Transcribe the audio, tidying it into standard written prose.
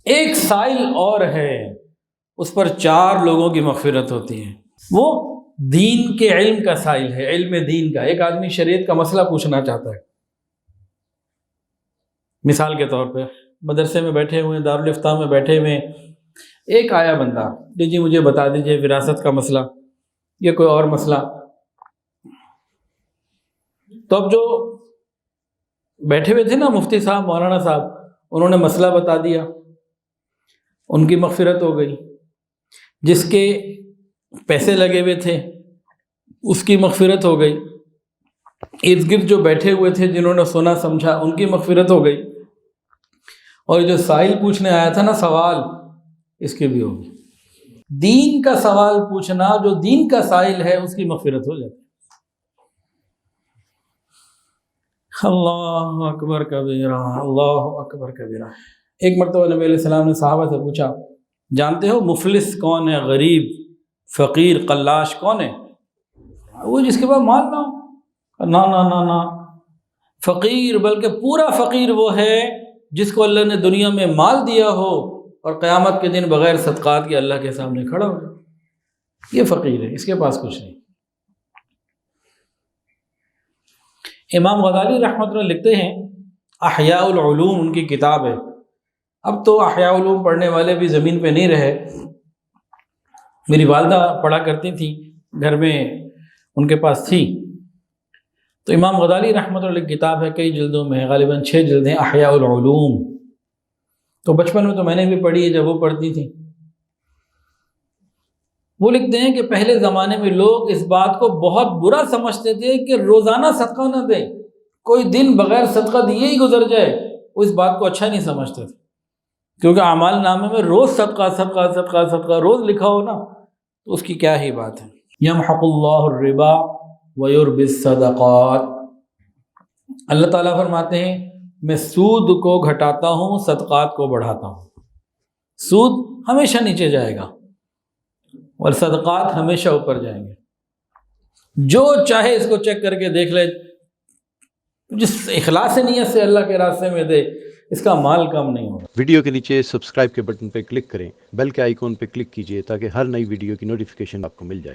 ایک سائل اور ہے، اس پر 4 لوگوں کی مغفرت ہوتی ہے، وہ دین کے علم کا سائل ہے، علم دین کا۔ ایک آدمی شریعت کا مسئلہ پوچھنا چاہتا ہے، مثال کے طور پہ مدرسے میں بیٹھے ہوئے، دارالافتاء میں بیٹھے ہوئے، ایک آیا بندہ، جی مجھے بتا دیجئے وراثت کا مسئلہ یا کوئی اور مسئلہ۔ تو اب جو بیٹھے ہوئے تھے نا مفتی صاحب، مولانا صاحب، انہوں نے مسئلہ بتا دیا، ان کی مغفرت ہو گئی۔ جس کے پیسے لگے ہوئے تھے اس کی مغفرت ہو گئی، ارد گرد جو بیٹھے ہوئے تھے جنہوں نے سنا سمجھا ان کی مغفرت ہو گئی، اور جو سائل پوچھنے آیا تھا نا سوال، اس کی بھی ہوگی۔ دین کا سوال پوچھنا، جو دین کا سائل ہے اس کی مغفرت ہو جاتی ہے۔ اللہ اکبر کبیرہ، اللہ اکبر کبیرہ۔ ایک مرتبہ نبی علیہ السلام نے صحابہ سے پوچھا، جانتے ہو مفلس کون ہے؟ غریب، فقیر، قلاش کون ہے؟ وہ جس کے پاس مال نہ ہو۔ نا نا نا نا، فقیر بلکہ پورا فقیر وہ ہے جس کو اللہ نے دنیا میں مال دیا ہو اور قیامت کے دن بغیر صدقات کے اللہ کے سامنے کھڑا ہو، یہ فقیر ہے، اس کے پاس کچھ نہیں۔ امام غزالی رحمۃ اللہ لکھتے ہیں، احیاء العلوم ان کی کتاب ہے۔ اب تو احیاء علوم پڑھنے والے بھی زمین پہ نہیں رہے، میری والدہ پڑھا کرتی تھیں، گھر میں ان کے پاس تھی۔ تو امام غزالی رحمۃ اللہ کی کتاب ہے، کئی جلدوں میں ہے، غالباً 6 جلدیں احیاء العلوم۔ تو بچپن میں تو میں نے بھی پڑھی ہے جب وہ پڑھتی تھیں۔ وہ لکھتے ہیں کہ پہلے زمانے میں لوگ اس بات کو بہت برا سمجھتے تھے کہ روزانہ صدقہ نہ دیں، کوئی دن بغیر صدقہ دیے ہی گزر جائے، وہ اس بات کو اچھا نہیں سمجھتے تھے، کیونکہ اعمال نامے میں روز صدقہ صدقہ صدقہ صدقہ روز لکھا ہو نا، تو اس کی کیا ہی بات ہے۔ یمحق اللہ الربا ویربی الصدقات، اللہ تعالیٰ فرماتے ہیں میں سود کو گھٹاتا ہوں، صدقات کو بڑھاتا ہوں۔ سود ہمیشہ نیچے جائے گا اور صدقات ہمیشہ اوپر جائیں گے۔ جو چاہے اس کو چیک کر کے دیکھ لے، جس اخلاص نیت سے اللہ کے راستے میں دے، اس کا مال کم نہیں ہوگا۔ ویڈیو کے نیچے سبسکرائب کے بٹن پہ کلک کریں، بیل کے آئیکن پہ کلک کیجئے تاکہ ہر نئی ویڈیو کی نوٹیفیکیشن آپ کو مل جائے۔